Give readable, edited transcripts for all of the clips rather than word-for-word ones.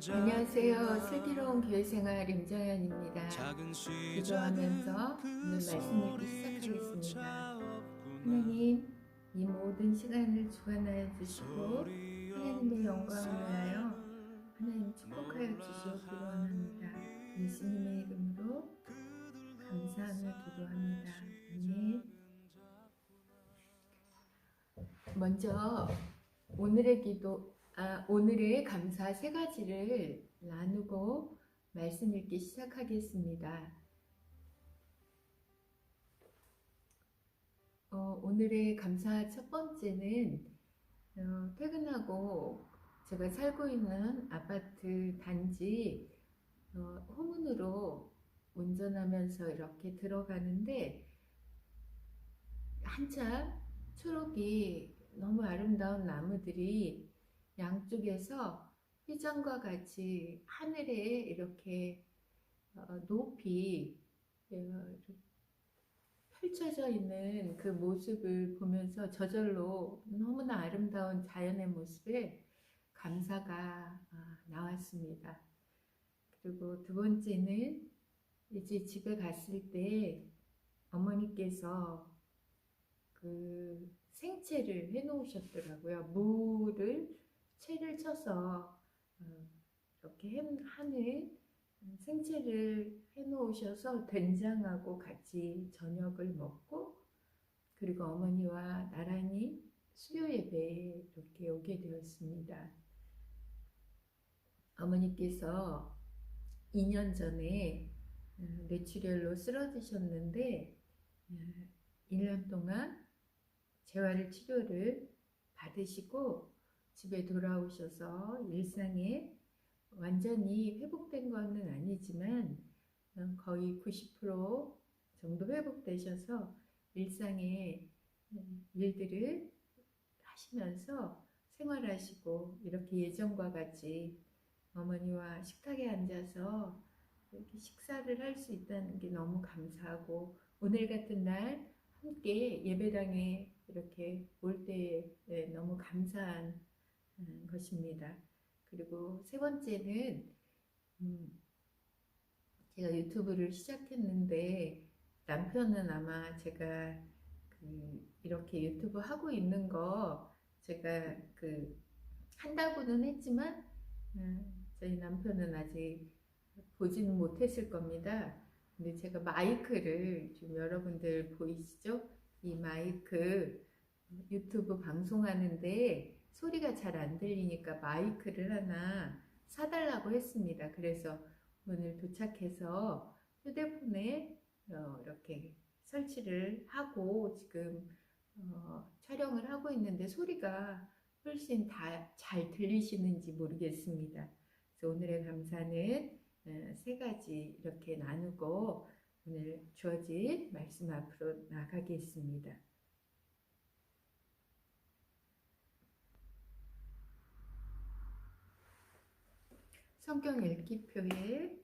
안녕하세요. 슬기로운 교회생활 임정현입니다. 기도하면서 오늘 말씀 읽기 시작하겠습니다. 하나님, 이 모든 시간을 주관하여 주시고 하나님의 영광을 위하여 하나님 축복하여 주시옵기를 원합니다. 예수님의 이름으로 감사하며 기도합니다. 아멘. 먼저 오늘의 감사 세 가지를 나누고 말씀 읽기 시작하겠습니다. 오늘의 감사 첫 번째는 퇴근하고 제가 살고 있는 아파트 단지 후문으로 운전하면서 이렇게 들어가는데 한참 초록이 너무 아름다운 나무들이 양쪽에서 휘장과 같이 하늘에 이렇게 높이 펼쳐져 있는 그 모습을 보면서 저절로 너무나 아름다운 자연의 모습에 감사가 나왔습니다. 그리고 두 번째는 이제 집에 갔을 때 어머니께서 그 생채를 해놓으셨더라고요. 무를 채를 쳐서 이렇게 하는 생채를 해놓으셔서 된장하고 같이 저녁을 먹고, 그리고 어머니와 나란히 수요 예배에 이렇게 오게 되었습니다. 어머니께서 2년 전에 뇌출혈로 쓰러지셨는데 1년 동안 재활 치료를 받으시고 집에 돌아오셔서 일상에 완전히 회복된 것은 아니지만 거의 90% 정도 회복되셔서 일상의 일들을 하시면서 생활하시고, 이렇게 예전과 같이 어머니와 식탁에 앉아서 이렇게 식사를 할 수 있다는 게 너무 감사하고, 오늘 같은 날 함께 예배당에 이렇게 올 때에 너무 감사한 것입니다. 그리고 세 번째는 제가 유튜브를 시작했는데 남편은 아마 제가 이렇게 유튜브 하고 있는 거 제가 한다고는 했지만 저희 남편은 아직 보지는 못했을 겁니다. 근데 제가 마이크를 좀, 여러분들 보이시죠? 이 마이크 유튜브 방송하는데 소리가 잘 안 들리니까 마이크를 하나 사달라고 했습니다. 그래서 오늘 도착해서 휴대폰에 이렇게 설치를 하고 지금 촬영을 하고 있는데 소리가 훨씬 다 잘 들리시는지 모르겠습니다. 그래서 오늘의 감사는 세 가지 이렇게 나누고 오늘 주어진 말씀 앞으로 나가겠습니다. 성경 읽기표에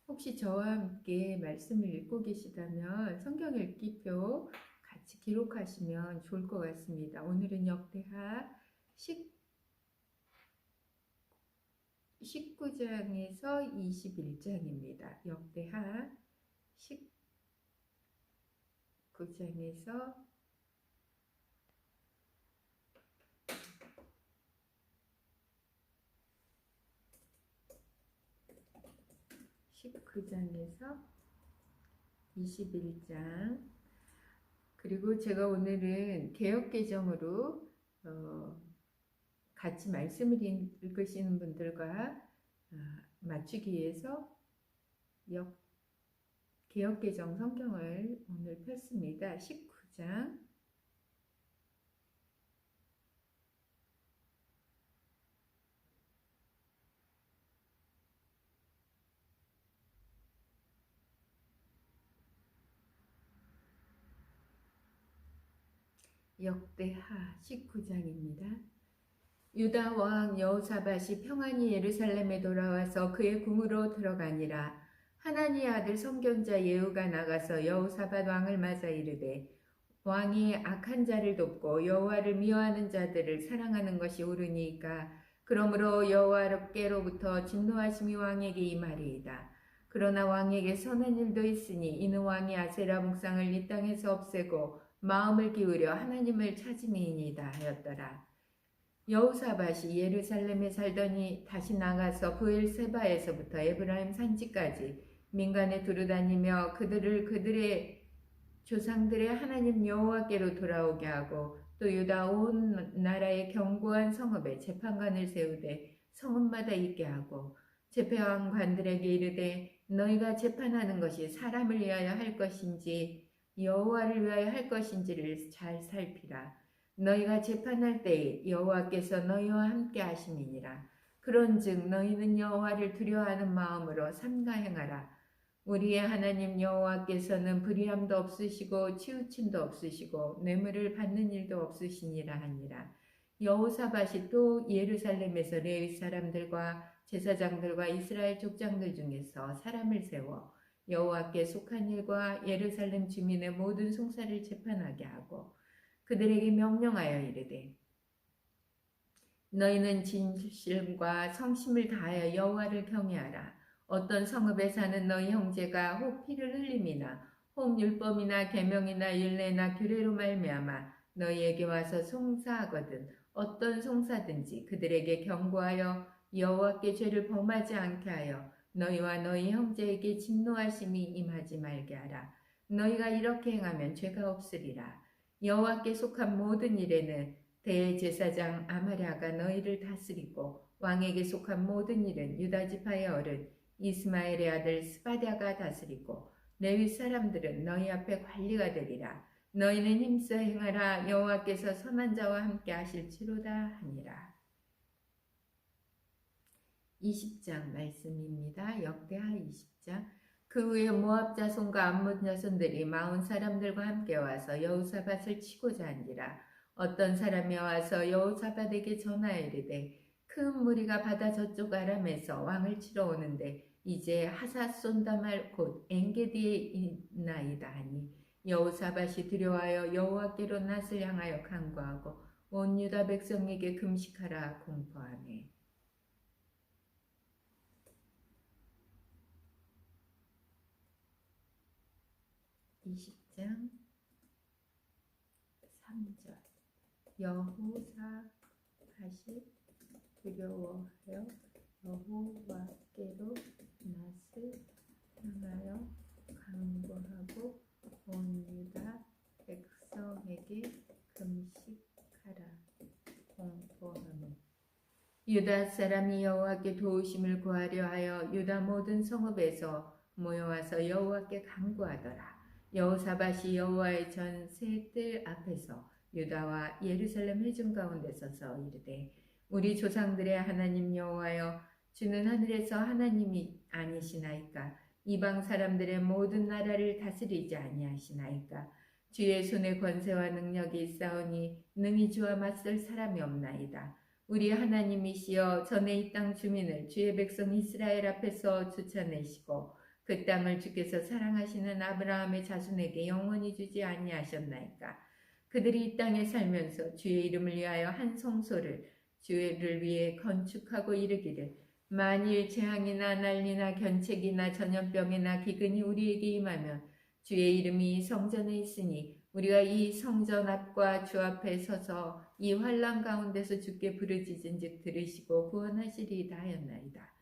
혹시 저와 함께 말씀을 읽고 계시다면 성경 읽기표 같이 기록하시면 좋을 것 같습니다. 오늘은 역대하 19장에서 21장입니다. 역대하 19장에서 21장. 그리고 제가 오늘은 개역개정으로 같이 말씀을 읽으시는 분들과 맞추기 위해서 개역개정 성경을 오늘 폈습니다. 19장. 역대하 19장입니다. 유다 왕 여호사밧이 평안히 예루살렘에 돌아와서 그의 궁으로 들어가니라. 하나니의 아들 선견자 예후가 나가서 여호사밧 왕을 맞아 이르되, 왕이 악한 자를 돕고 여호와를 미워하는 자들을 사랑하는 것이 옳으니까 그러므로 여호와께로부터 진노하심이 왕에게 임하리이다. 그러나 왕에게 선한 일도 있으니 이는 왕이 아세라 묵상을 이 땅에서 없애고 마음을 기울여 하나님을 찾음이니이다 하였더라. 여호사밧이 예루살렘에 살더니 다시 나가서 브엘세바에서부터 에브라임 산지까지 민간에 두루다니며 그들의 조상들의 하나님 여호와께로 돌아오게 하고 또 유다 온 나라의 견고한 성읍에 재판관을 세우되 성읍마다 있게 하고 재판관들에게 이르되 너희가 재판하는 것이 사람을 위하여 할 것인지 여호와를 위하여 할 것인지를 잘 살피라. 너희가 재판할 때에 여호와께서 너희와 함께 하심이니라. 그런즉 너희는 여호와를 두려워하는 마음으로 삼가 행하라. 우리의 하나님 여호와께서는 불의함도 없으시고 치우침도 없으시고 뇌물을 받는 일도 없으시니라 하니라. 여호사밧이 또 예루살렘에서 레위 사람들과 제사장들과 이스라엘 족장들 중에서 사람을 세워 여호와께 속한 일과 예루살렘 주민의 모든 송사를 재판하게 하고 그들에게 명령하여 이르되 너희는 진실과 성심을 다하여 여호와를 경외하라. 어떤 성읍에 사는 너희 형제가 혹 피를 흘림이나 혹 율법이나 계명이나 율례나 규례로 말미암아 너희에게 와서 송사하거든 어떤 송사든지 그들에게 경고하여 여호와께 죄를 범하지 않게 하여 너희와 너희 형제에게 진노하심이 임하지 말게 하라. 너희가 이렇게 행하면 죄가 없으리라. 여호와께 속한 모든 일에는 대제사장 아마랴가 너희를 다스리고 왕에게 속한 모든 일은 유다 지파의 어른 이스마엘의 아들 스바랴가 다스리고 레위 사람들은 너희 앞에 관리가 되리라. 너희는 힘써 행하라. 여호와께서 선한 자와 함께 하실지로다 하니라. 20장 말씀입니다. 역대하 20장. 그 후에 모압 자손과 암몬 자손들이 마온 사람들과 함께 와서 여호사밧을 치고자 한지라. 어떤 사람이 와서 여호사밧에게 전하여 이르되 큰 무리가 바다 저쪽 아람에서 왕을 치러 오는데 이제 하사손다말 곧 엔게디에 있나이다 하니 여호사밧이 두려워하여 여호와께로 낯을 향하여 간구하고 온 유다 백성에게 금식하라 공포하매 20장 3절 여호사밧이 두려워하여 여호와께로 낯을 향하여 간구하고 온 유다 백성에게 금식하라 공포하며 유다 사람이 여호와께 도우심을 구하려 하여 유다 모든 성읍에서 모여와서 여호와께 간구하더라. 여호사밧이 여호와의 전세 뜰 앞에서 유다와 예루살렘 회중 가운데 서서 이르되 우리 조상들의 하나님 여호와여 주는 하늘에서 하나님이 아니시나이까 이방 사람들의 모든 나라를 다스리지 아니하시나이까 주의 손에 권세와 능력이 있사오니 능히 주와 맞설 사람이 없나이다. 우리 하나님이시여 전에 이 땅 주민을 주의 백성 이스라엘 앞에서 쫓아내시고 그 땅을 주께서 사랑하시는 아브라함의 자손에게 영원히 주지 아니하셨나이까. 그들이 이 땅에 살면서 주의 이름을 위하여 한 성소를 주를 위해 건축하고 이르기를 만일 재앙이나 난리나 견책이나 전염병이나 기근이 우리에게 임하면 주의 이름이 성전에 있으니 우리가 이 성전 앞과 주 앞에 서서 이 환난 가운데서 주께 부르짖은즉 들으시고 구원하시리이다 하였나이다.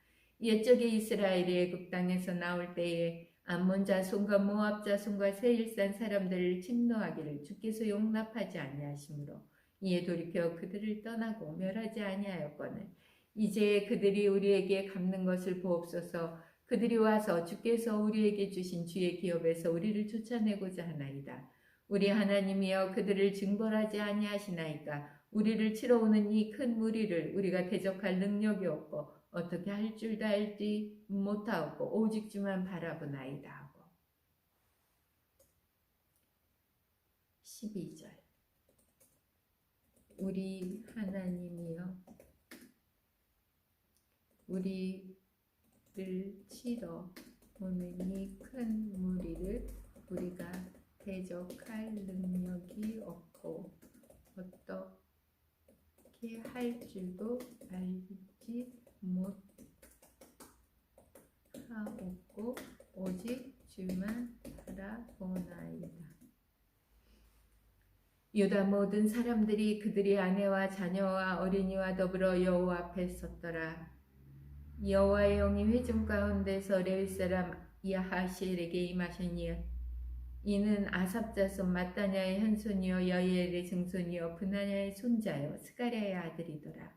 옛적에 이스라엘이 애굽 땅에서 나올 때에 암몬 자손과 모압 자손과 세일산 사람들을 침노하기를 주께서 용납하지 아니하시므로 이에 돌이켜 그들을 떠나고 멸하지 아니하였거늘 이제 그들이 우리에게 갚는 것을 보옵소서. 그들이 와서 주께서 우리에게 주신 주의 기업에서 우리를 쫓아내고자 하나이다. 우리 하나님이여 그들을 징벌하지 아니하시나이까. 우리를 치러 오는 이 큰 무리를 우리가 대적할 능력이 없고 어떻게 할 줄도 알지 못하고 오직 주만 바라보나이다 하고 12절 우리 하나님이여 우리를 치러 오는 이 큰 무리를 우리가 대적할 능력이 없고 어떻게 할 줄도 알지 보지 못하옵고 오직 주만 바라보나이다. 유다 모든 사람들이 그들의 아내와 자녀와 어린이와 더불어 여호와 앞에 섰더라. 여호와의 영이 회중 가운데서 레위 사람 야하시엘에게 임하시니 이는 아삽 자손 마따냐의 현손이요 여이엘의 증손이요 브나냐의 손자요 스가랴의 아들이더라.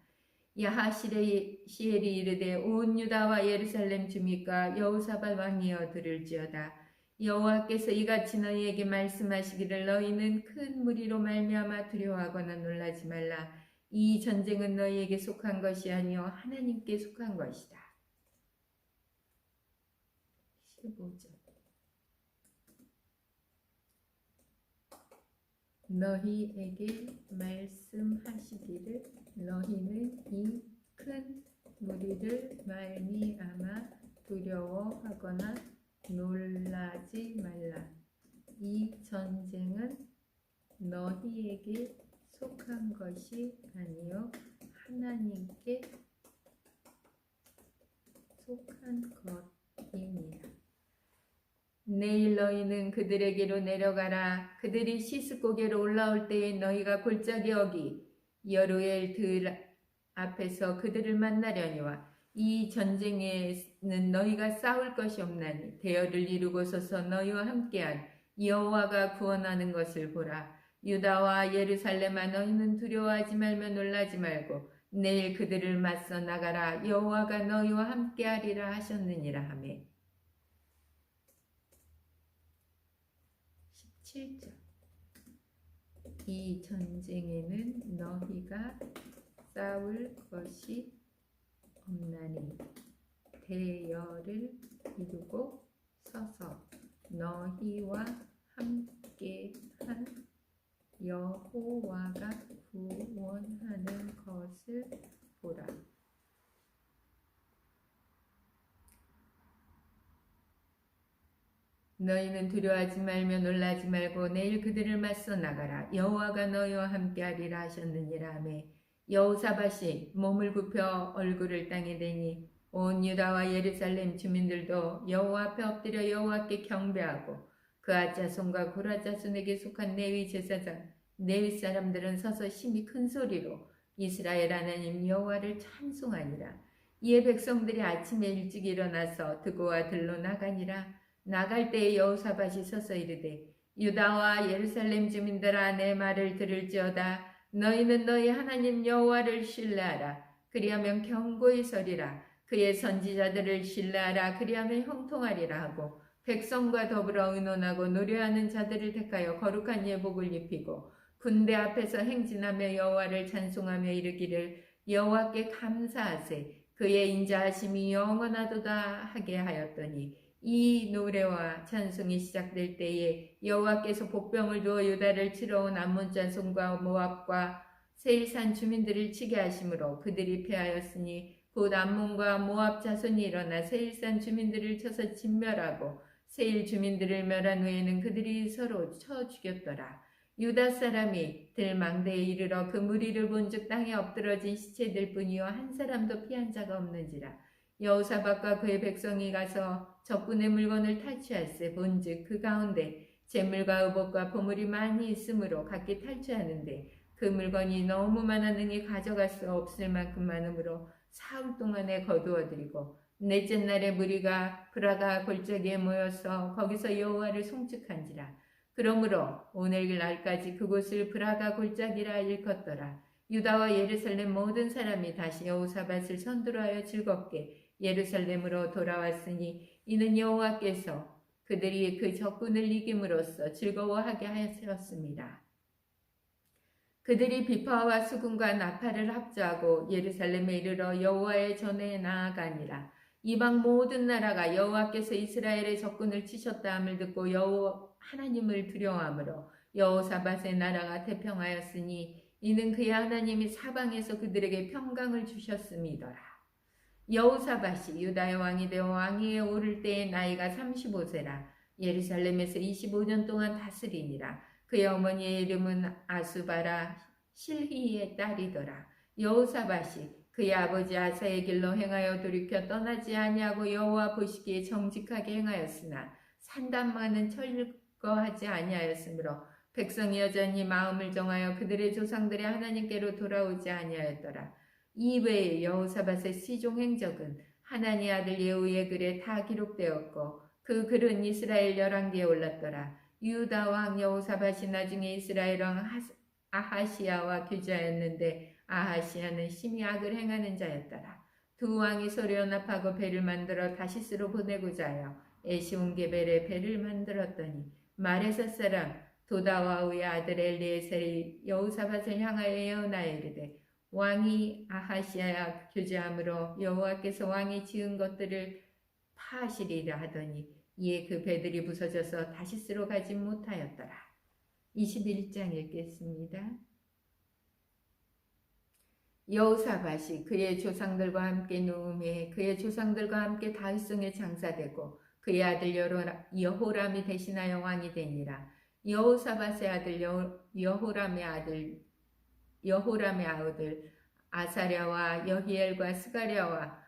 야하시엘이 이르되 온 유다와 예루살렘 주민과 여호사밧 왕이여 들을지어다. 여호와께서 이같이 너희에게 말씀하시기를 너희는 큰 무리로 말미암아 두려워하거나 놀라지 말라. 이 전쟁은 너희에게 속한 것이 아니요 하나님께 속한 것이다. 15절. 너희에게 말씀하시기를 너희는 이 큰 무리를 말미암아 두려워하거나 놀라지 말라. 이 전쟁은 너희에게 속한 것이 아니요 하나님께 속한 것이니라. 내일 너희는 그들에게로 내려가라. 그들이 시스고개로 올라올 때에 너희가 골짜기 어기 여루엘 들 앞에서 그들을 만나려니와 이 전쟁에는 너희가 싸울 것이 없나니 대열을 이루고 서서 너희와 함께한 여호와가 구원하는 것을 보라. 유다와 예루살렘아 너희는 두려워하지 말며 놀라지 말고 내일 그들을 맞서 나가라. 여호와가 너희와 함께하리라 하셨느니라 하며 17절. 이 전쟁에는 너희가 싸울 것이 없나니 대열을 이루고 서서 너희와 함께한 여호와가 구원하는 것을 보라. 너희는 두려워하지 말며 놀라지 말고 내일 그들을 맞서 나가라. 여호와가 너희와 함께하리라 하셨느니라 하며 여호사밧이 몸을 굽혀 얼굴을 땅에 대니 온 유다와 예루살렘 주민들도 여호와 앞에 엎드려 여호와께 경배하고 그앗 자손과 고라 자손에게 속한 레위 제사장 레위 사람들은 서서 심히 큰 소리로 이스라엘 하나님 여호와를 찬송하니라. 이에 백성들이 아침에 일찍 일어나서 드고와 들로 나가니라. 나갈 때에 여호사밧이 서서 이르되 유다와 예루살렘 주민들아 내 말을 들을지어다. 너희는 너희 하나님 여호와를 신뢰하라. 그리하면 견고히 서리라. 그의 선지자들을 신뢰하라. 그리하면 형통하리라 하고 백성과 더불어 의논하고 노래하는 자들을 택하여 거룩한 예복을 입히고 군대 앞에서 행진하며 여호와를 찬송하며 이르기를 여호와께 감사하세. 그의 인자하심이 영원하도다 하게 하였더니 이 노래와 찬송이 시작될 때에 여호와께서 복병을 두어 유다를 치러 온 암몬 자손과 모압과 세일산 주민들을 치게 하심으로 그들이 패하였으니 곧 암몬과 모압 자손이 일어나 세일산 주민들을 쳐서 진멸하고 세일 주민들을 멸한 후에는 그들이 서로 쳐 죽였더라. 유다 사람이 들망대에 이르러 그 무리를 본즉 땅에 엎드러진 시체들 뿐이요 한 사람도 피한 자가 없는지라. 여호사밧과 그의 백성이 가서 적군의 물건을 탈취할세 본즉 그 가운데 재물과 의복과 보물이 많이 있으므로 각기 탈취하는데 그 물건이 너무 많아 능히 가져갈 수 없을 만큼 많으므로 사흘 동안에 거두어들이고 넷째 날에 무리가 브라가 골짜기에 모여서 거기서 여호와를 송축한지라. 그러므로 오늘날까지 그곳을 브라가 골짜기라 일컫더라. 유다와 예루살렘 모든 사람이 다시 여호사밧을 선두로 하여 즐겁게 예루살렘으로 돌아왔으니 이는 여호와께서 그들이 그 적군을 이김으로써 즐거워하게 하였습니다. 그들이 비파와 수금과 나팔을 합주하고 예루살렘에 이르러 여호와의 전에 나아가니라. 이방 모든 나라가 여호와께서 이스라엘의 적군을 치셨다 함을 듣고 여호와 하나님을 두려워하므로 여호사밧의 나라가 태평하였으니 이는 그의 하나님이 사방에서 그들에게 평강을 주셨음이더라. 여호사밧이 유다의 왕이 되어 왕위에 오를 때의 나이가 35세라. 예루살렘에서 25년 동안 다스리니라. 그의 어머니의 이름은 아수바라 실히의 딸이더라. 여호사밧이 그의 아버지 아사의 길로 행하여 돌이켜 떠나지 아니하고 여호와 보시기에 정직하게 행하였으나 산단만은 철거하지 아니하였으므로 백성이 여전히 마음을 정하여 그들의 조상들의 하나님께로 돌아오지 아니하였더라. 이외에 여호사밧의 시종 행적은 하나니 아들 예후의 글에 다 기록되었고 그 글은 이스라엘 열왕기에 올랐더라. 유다 왕 여호사밧이 나중에 이스라엘 왕 아하시야와 교제하였는데 아하시야는 심히 악을 행하는 자였더라. 두 왕이 서로 연합하고 배를 만들어 다시스로 보내고자 하여 에시온게벨에 배를 만들었더니 마레사 사람 도다와우의 아들 엘리에셀이 여호사밧을 향하여 예언하여 이르되 왕이 아하시야와 교제함으로 여호와께서 왕이 지은 것들을 파하시리라 하더니 이에 그 배들이 부서져서 다시스로 가지 못하였더라. 21장 읽겠습니다. 여호사밧이 그의 조상들과 함께 누움에 그의 조상들과 함께 다윗성에 장사되고 그의 아들 여호람이 대신하여 왕이 되니라. 여호사밧의 아들 여호람의 아우들 아사랴와 여히엘과 스가랴와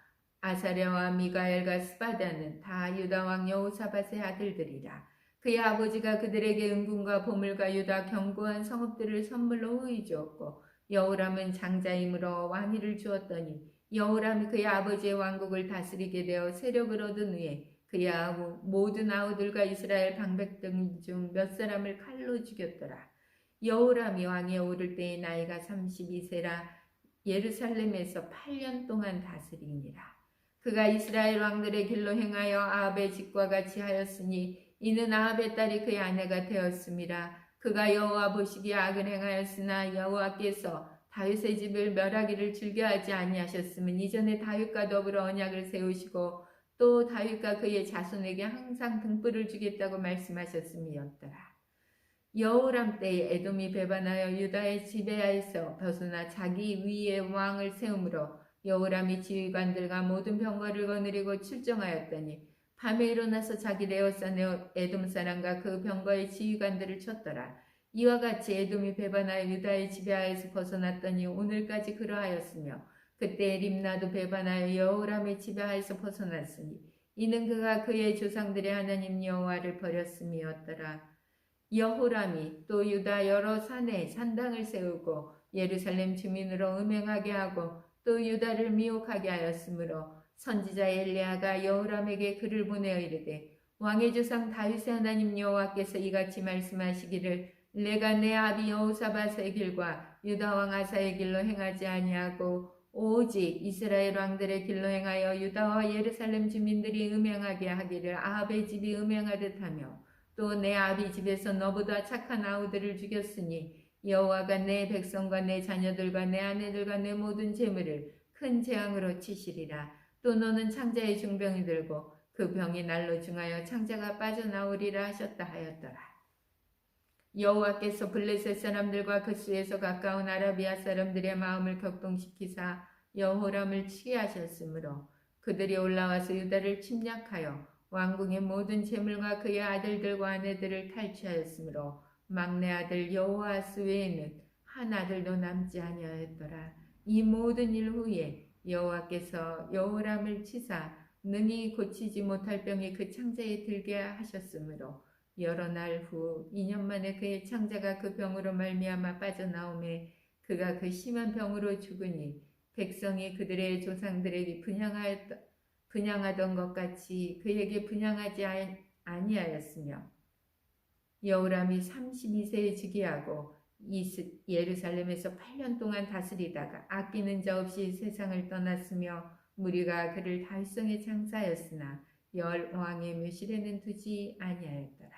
아사랴와 미가엘과 스바다는 다 유다 왕 여호사밧의 아들들이라. 그의 아버지가 그들에게 은금과 보물과 유다 견고한 성읍들을 선물로 후히 주었고 여호람은 장자이므로 왕위를 주었더니 여호람이 그의 아버지의 왕국을 다스리게 되어 세력을 얻은 후에 그의 모든 아우들과 이스라엘 방백들 중 몇 사람을 칼로 죽였더라. 여호람이 왕에 오를 때의 나이가 32세라 예루살렘에서 8년 동안 다스리니라. 그가 이스라엘 왕들의 길로 행하여 아합의 집과 같이 하였으니 이는 아합의 딸이 그의 아내가 되었음이라. 그가 여호와 보시기에 악을 행하였으나 여호와께서 다윗의 집을 멸하기를 즐겨하지 아니하셨으면 이전에 다윗과 더불어 언약을 세우시고 또 다윗과 그의 자손에게 항상 등불을 주겠다고 말씀하셨음이었더라. 여호람 때에 에돔이 배반하여 유다의 지배하에서 벗어나 자기 위에 왕을 세우므로 여호람이 지휘관들과 모든 병거를 거느리고 출정하였더니 밤에 일어나서 자기 레오산의 에돔 사람과 그 병거의 지휘관들을 쳤더라. 이와 같이 에돔이 배반하여 유다의 지배하에서 벗어났더니 오늘까지 그러하였으며 그때 림나도 배반하여 여호람의 지배하에서 벗어났으니 이는 그가 그의 조상들의 하나님 여호와를 버렸음이었더라. 여호람이 또 유다 여러 산에 산당을 세우고 예루살렘 주민으로 음행하게 하고 또 유다를 미혹하게 하였으므로 선지자 엘리야가 여호람에게 글을 보내어 이르되 왕의 조상 다윗의 하나님 여호와께서 이같이 말씀하시기를 내가 내 아비 여호사밧의 길과 유다 왕 아사의 길로 행하지 아니하고 오직 이스라엘 왕들의 길로 행하여 유다와 예루살렘 주민들이 음행하게 하기를 아합의 집이 음행하듯 하며 또 내 아비 집에서 너보다 착한 아우들을 죽였으니 여호와가 내 백성과 내 자녀들과 내 아내들과 내 모든 재물을 큰 재앙으로 치시리라. 또 너는 창자의 중병이 들고 그 병이 날로 중하여 창자가 빠져나오리라 하셨다 하였더라. 여호와께서 블레셋 사람들과 그 수에서 가까운 아라비아 사람들의 마음을 격동시키사 여호람을 치게 하셨으므로 그들이 올라와서 유다를 침략하여 왕궁의 모든 재물과 그의 아들들과 아내들을 탈취하였으므로 막내 아들 여호아스 외에는 한 아들도 남지 아니하였더라. 이 모든 일 후에 여호와께서 여호람을 치사 능히 고치지 못할 병이 그 창자에 들게 하셨으므로 여러 날 후 2년 만에 그의 창자가 그 병으로 말미암아 빠져나오매 그가 그 심한 병으로 죽으니 백성이 그들의 조상들에게 분향하던 것 같이 그에게 분향하지 아니하였으며 여호람이 32세에 즉위하고 예루살렘에서 8년 동안 다스리다가 아끼는 자 없이 세상을 떠났으며 무리가 그를 다윗성에 장사하였으나 왕의 묘실에는 두지 아니하였더라.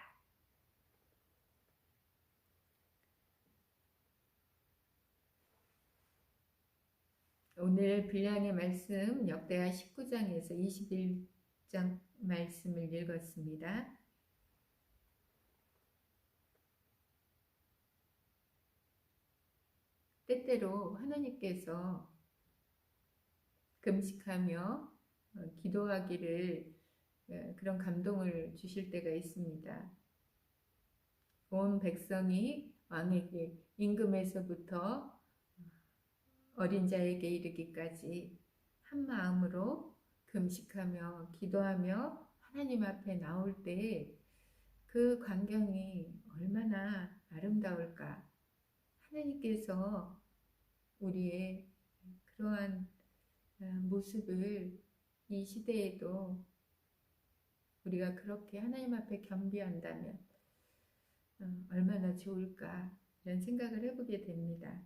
오늘 분량의 말씀 역대하 19장에서 21장 말씀을 읽었습니다. 때때로 하나님께서 금식하며 기도하기를 그런 감동을 주실 때가 있습니다. 온 백성이 왕에게 임금에서부터 어린 자에게 이르기까지 한 마음으로 금식하며 기도하며 하나님 앞에 나올 때 그 광경이 얼마나 아름다울까. 하나님께서 우리의 그러한 모습을 이 시대에도 우리가 그렇게 하나님 앞에 겸비한다면 얼마나 좋을까 이런 생각을 해보게 됩니다.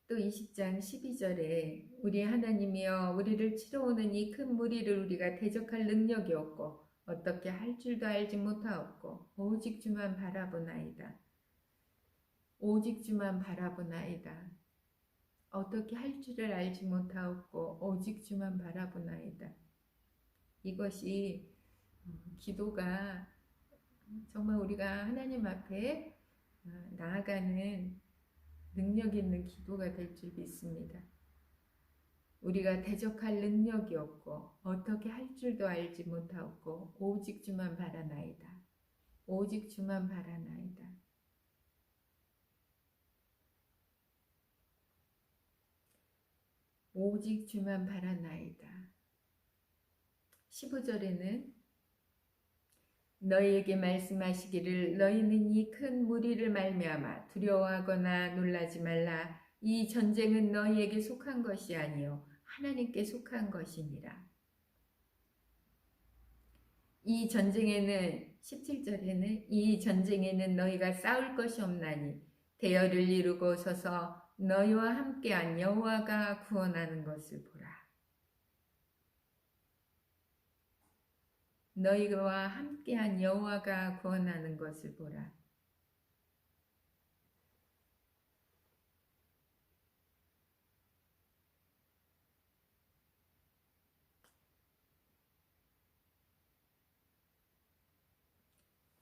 또 20장 12절에 우리 하나님이여 우리를 치러오는 이 큰 무리를 우리가 대적할 능력이 없고 어떻게 할 줄도 알지 못하옵고 오직 주만 바라보나이다. 오직 주만 바라보나이다. 어떻게 할 줄을 알지 못하옵고 오직 주만 바라보나이다. 이것이 기도가 정말 우리가 하나님 앞에 나아가는 능력 있는 기도가 될 줄 믿습니다. 우리가 대적할 능력이 없고 어떻게 할 줄도 알지 못하옵고 오직 주만 바라나이다. 오직 주만 바라나이다. 오직 주만 바라나이다. 15절에는 너희에게 말씀하시기를 너희는 이 큰 무리를 말미암아 두려워하거나 놀라지 말라. 이 전쟁은 너희에게 속한 것이 아니요 하나님께 속한 것이니라. 이 전쟁에는 17절에는 이 전쟁에는 너희가 싸울 것이 없나니 대열을 이루고 서서 너희와 함께한 여호와가 구원하는 것을 보라. 너희와 함께한 여호와가 구원하는 것을 보라.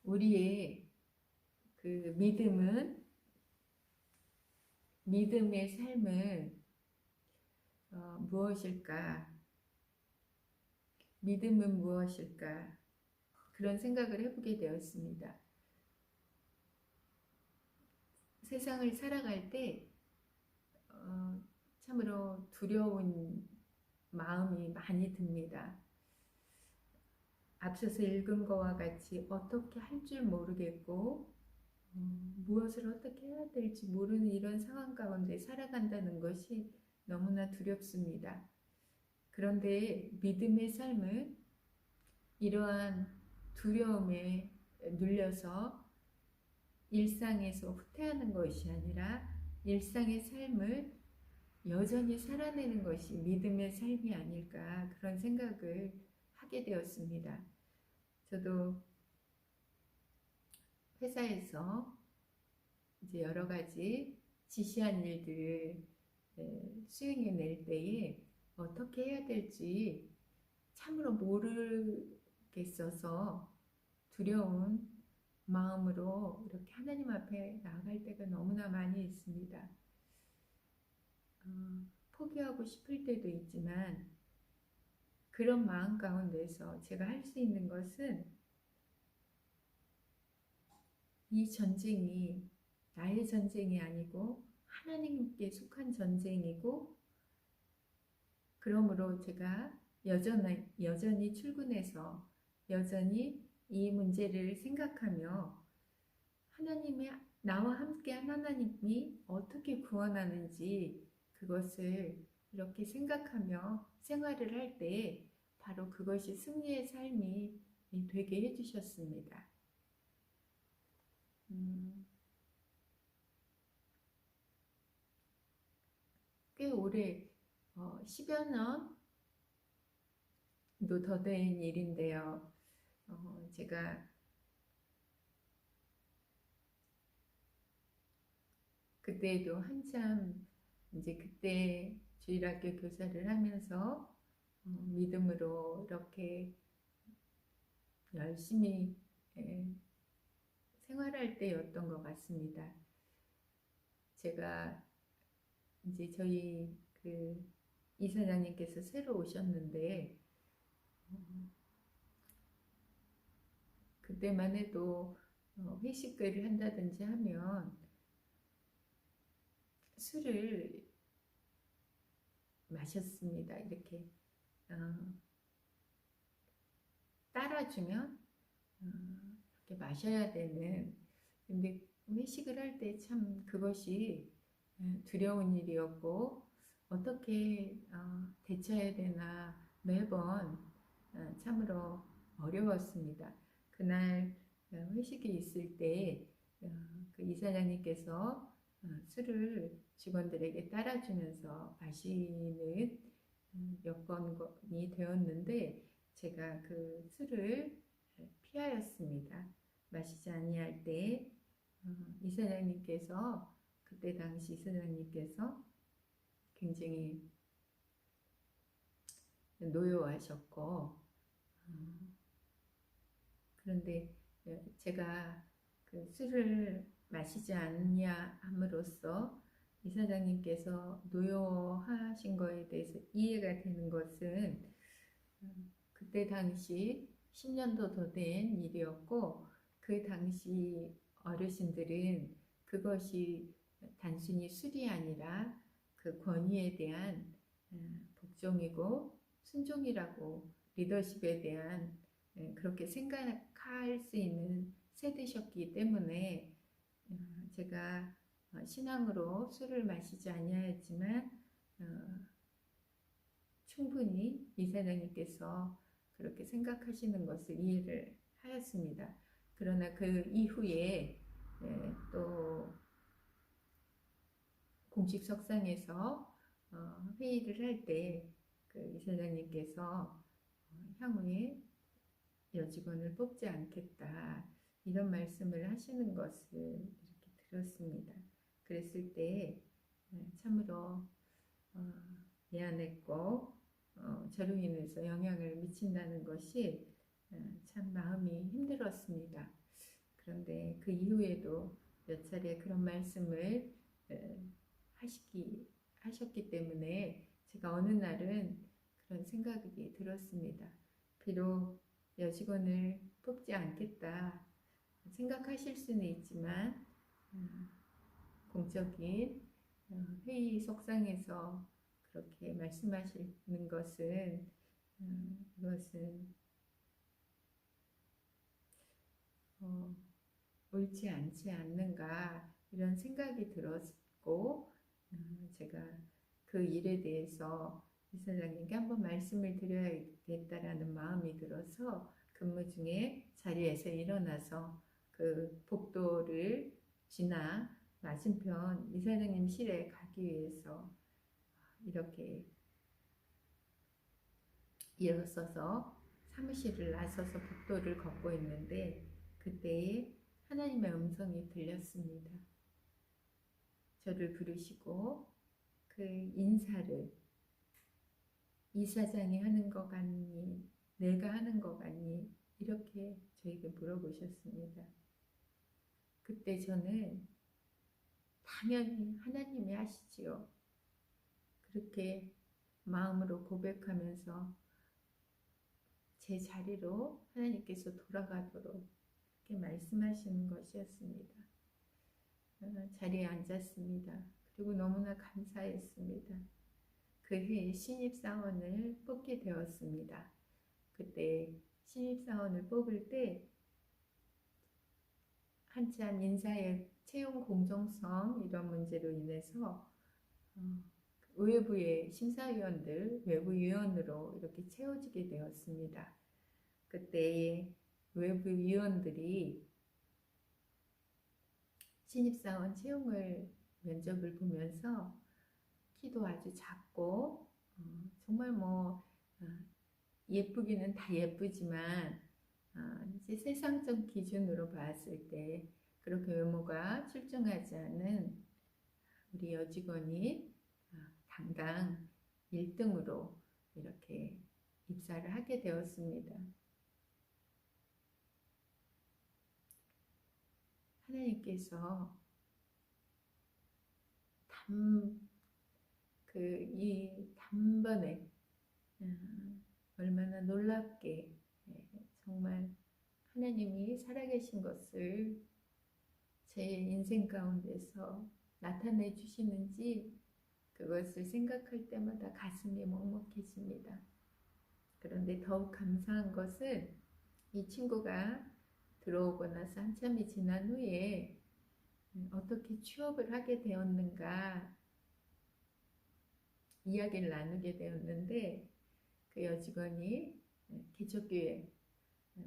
우리의 그 믿음의 삶은 무엇일까? 믿음은 무엇일까? 그런 생각을 해보게 되었습니다. 세상을 살아갈 때 참으로 두려운 마음이 많이 듭니다. 앞서서 읽은 것과 같이 어떻게 할 줄 모르겠고 무엇을 어떻게 해야 될지 모르는 이런 상황 가운데 살아간다는 것이 너무나 두렵습니다. 그런데 믿음의 삶은 이러한 두려움에 눌려서 일상에서 후퇴하는 것이 아니라 일상의 삶을 여전히 살아내는 것이 믿음의 삶이 아닐까 그런 생각을 하게 되었습니다. 저도 회사에서 이제 여러 가지 지시한 일들을 수행해 낼 때에 어떻게 해야 될지 참으로 모르겠어서 두려운 마음으로 이렇게 하나님 앞에 나아갈 때가 너무나 많이 있습니다. 포기하고 싶을 때도 있지만 그런 마음 가운데서 제가 할 수 있는 것은 이 전쟁이 나의 전쟁이 아니고 하나님께 속한 전쟁이고 그러므로 제가 여전히 출근해서 여전히 이 문제를 생각하며 나와 함께한 하나님이 어떻게 구원하는지 그것을 이렇게 생각하며 생활을 할 때 바로 그것이 승리의 삶이 되게 해주셨습니다. 꽤 오래 10여 년도 더 된 일인데요. 제가 그때도 한참 이제 그때 주일학교 교사를 하면서 믿음으로 이렇게 열심히 생활할 때였던 것 같습니다. 제가 이제 저희 그 이사장님께서 새로 오셨는데 그때만 해도 회식회를 한다든지 하면 술을 마셨습니다. 이렇게 따라주면 이렇게 마셔야 되는. 근데 회식을 할 때 참 그것이 두려운 일이었고 어떻게 대처해야 되나 매번 참으로 어려웠습니다. 그날 회식이 있을 때 그 이사장님께서 술을 직원들에게 따라주면서 마시는 여건이 되었는데 제가 그 술을 피하였습니다. 마시지 아니할 때 이사장님께서 그때 당시 이사장님께서 굉장히 노여워하셨고 그런데 제가 그 술을 마시지 않냐 함으로써 이사장님께서 노여워하신 거에 대해서 이해가 되는 것은 그때 당시 10년도 더 된 일이었고 그 당시 어르신들은 그것이 단순히 술이 아니라 그 권위에 대한 복종이고 순종이라고 리더십에 대한 그렇게 생각할 수 있는 세대셨기 때문에 제가 신앙으로 술을 마시지 아니하였지만 충분히 이사장님께서 그렇게 생각하시는 것을 이해를 하였습니다. 그러나 그 이후에 또 공식 석상에서 회의를 할 때 그 이사장님께서 향후에 여직원을 뽑지 않겠다 이런 말씀을 하시는 것을 이렇게 들었습니다. 그랬을 때 참으로 미안했고 저로 인해서 영향을 미친다는 것이 참 마음이 힘들었습니다. 그런데 그 이후에도 몇 차례 그런 말씀을 하셨기 때문에 제가 어느 날은 그런 생각이 들었습니다. 비록 여직원을 뽑지 않겠다 생각하실 수는 있지만 공적인 회의 속상에서 그렇게 말씀하시는 것은 이것은 옳지 않지 않는가 이런 생각이 들었고 제가 그 일에 대해서 이사장님께 한번 말씀을 드려야겠다라는 마음이 들어서 근무 중에 자리에서 일어나서 그 복도를 지나 맞은편 이사장님 실에 가기 위해서 이렇게 일어서서 사무실을 나서서 복도를 걷고 있는데 그때에 하나님의 음성이 들렸습니다. 저를 부르시고 그 인사를 이사장이 하는 것 같니? 내가 하는 것 같니? 이렇게 저에게 물어보셨습니다. 그때 저는 당연히 하나님이 하시지요. 그렇게 마음으로 고백하면서 제 자리로 하나님께서 돌아가도록 이렇게 말씀하시는 것이었습니다. 자리에 앉았습니다. 그리고 너무나 감사했습니다. 그 해에 신입사원을 뽑게 되었습니다. 그때 신입사원을 뽑을 때 한참 인사의 채용 공정성 이런 문제로 인해서 외부의 심사위원들, 외부위원으로 이렇게 채워지게 되었습니다. 그때 외부위원들이 신입사원 채용을 면접을 보면서 키도 아주 작고 정말 예쁘기는 다 예쁘지만 이제 세상적 기준으로 봤을 때 그렇게 외모가 출중하지 않은 우리 여직원이 당당 1등으로 이렇게 입사를 하게 되었습니다. 하나님께서 이 단번에 얼마나 놀랍게 정말 하나님이 살아계신 것을 제 인생 가운데서 나타내 주시는지 그것을 생각할 때마다 가슴이 먹먹해집니다. 그런데 더욱 감사한 것은 이 친구가 들어오고 나서 한참이 지난 후에 어떻게 취업을 하게 되었는가 이야기를 나누게 되었는데, 그 여직원이 개척교회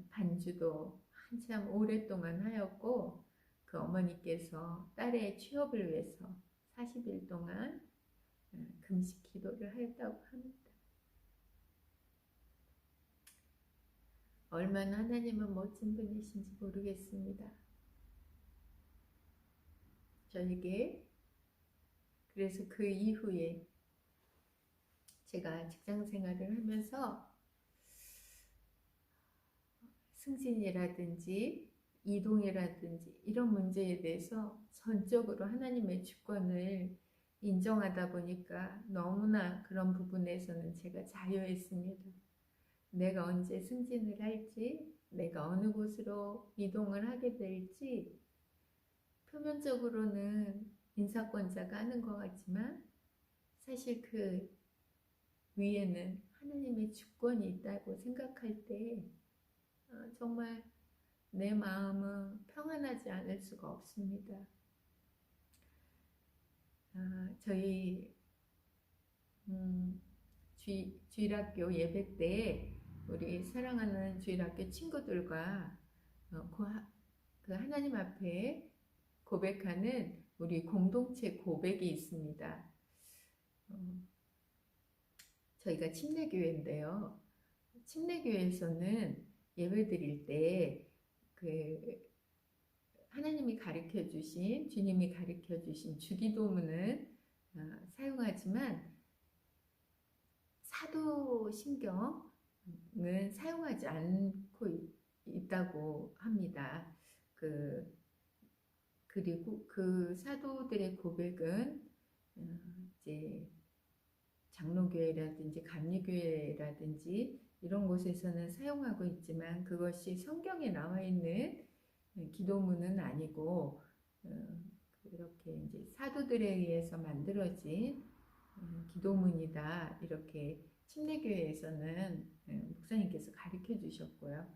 반주도 한참 오랫동안 하였고, 그 어머니께서 딸의 취업을 위해서 40일 동안 금식 기도를 하였다고 합니다. 얼마나 하나님은 멋진 분이신지 모르겠습니다. 저에게 그래서 그 이후에 제가 직장 생활을 하면서 승진이라든지 이동이라든지 이런 문제에 대해서 전적으로 하나님의 주권을 인정하다 보니까 너무나 그런 부분에서는 제가 자유했습니다. 내가 언제 승진을 할지, 내가 어느 곳으로 이동을 하게 될지 표면적으로는 인사권자가 하는 것 같지만 사실 그 위에는 하나님의 주권이 있다고 생각할 때 정말 내 마음은 평안하지 않을 수가 없습니다. 저희 주일학교 예배 때 우리 사랑하는 주일학교 친구들과 그 하나님 앞에 고백하는 우리 공동체 고백이 있습니다. 저희가 침례교회인데요. 침례교회에서는 예배 드릴 때 그 하나님이 가르쳐 주신, 주님이 가르쳐 주신 주기도문은 사용하지만 사도신경은 사용하지 않고 있다고 합니다. 그리고 그 사도들의 고백은 이제 장로교회라든지 감리교회라든지 이런 곳에서는 사용하고 있지만 그것이 성경에 나와 있는 기도문은 아니고 이렇게 이제 사도들에 의해서 만들어진 기도문이다, 이렇게 침례교회에서는 목사님께서 가르쳐 주셨고요.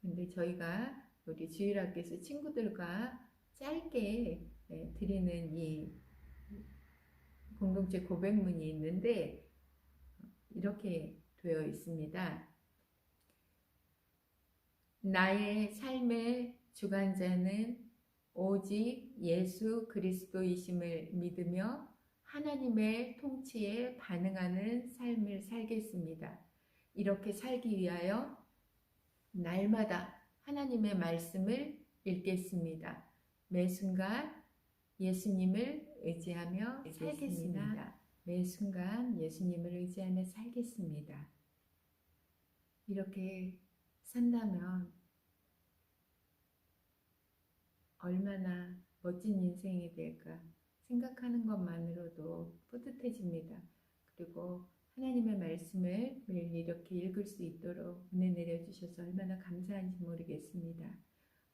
근데 저희가 우리 주일학교에서 친구들과 짧게 드리는 이 공동체 고백문이 있는데 이렇게 되어 있습니다. 나의 삶의 주관자는 오직 예수 그리스도이심을 믿으며 하나님의 통치에 반응하는 삶을 살겠습니다. 이렇게 살기 위하여 날마다 하나님의 말씀을 읽겠습니다. 매 순간 예수님을 의지하며 살겠습니다. 매 순간 예수님을 의지하며 살겠습니다. 이렇게 산다면 얼마나 멋진 인생이 될까 생각하는 것만으로도 뿌듯해집니다. 그리고 하나님의 말씀을 매일 이렇게 읽을 수 있도록 은혜 내려주셔서 얼마나 감사한지 모르겠습니다.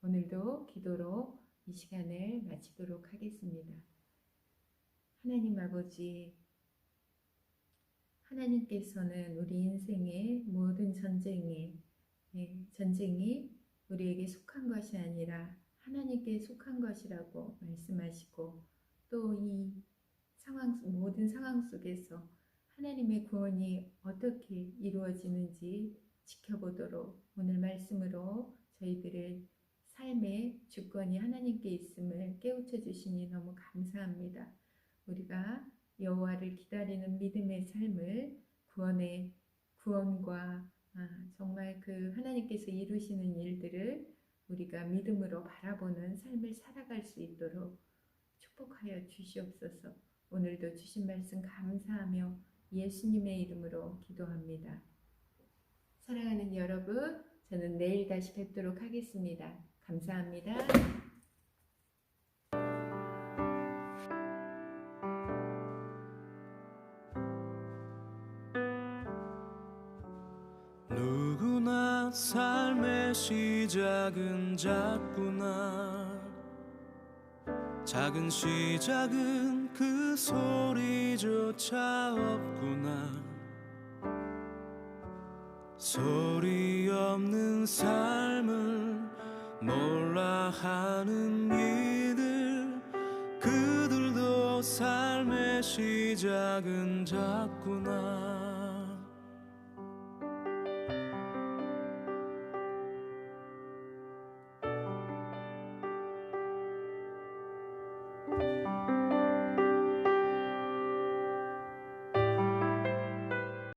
오늘도 기도로 이 시간을 마치도록 하겠습니다. 하나님 아버지, 하나님께서는 우리 인생의 모든 전쟁이 우리에게 속한 것이 아니라 하나님께 속한 것이라고 말씀하시고, 또 이 모든 상황 속에서 하나님의 구원이 어떻게 이루어지는지 지켜보도록 오늘 말씀으로 저희들의 삶의 주권이 하나님께 있음을 깨우쳐 주시니 너무 감사합니다. 우리가 여호와를 기다리는 믿음의 삶을 구원과 정말 그 하나님께서 이루시는 일들을 우리가 믿음으로 바라보는 삶을 살아갈 수 있도록 축복하여 주시옵소서. 오늘도 주신 말씀 감사하며 예수님의 이름으로 기도합니다. 사랑하는 여러분, 저는 내일 다시 뵙도록 하겠습니다. 감사합니다. 누구나 삶의 시작은 작구나. 작은 시작은 그 소리조차 없구나. 소리 없는 삶을 몰라 하는 이들, 그들도 삶의 시작은 작구나.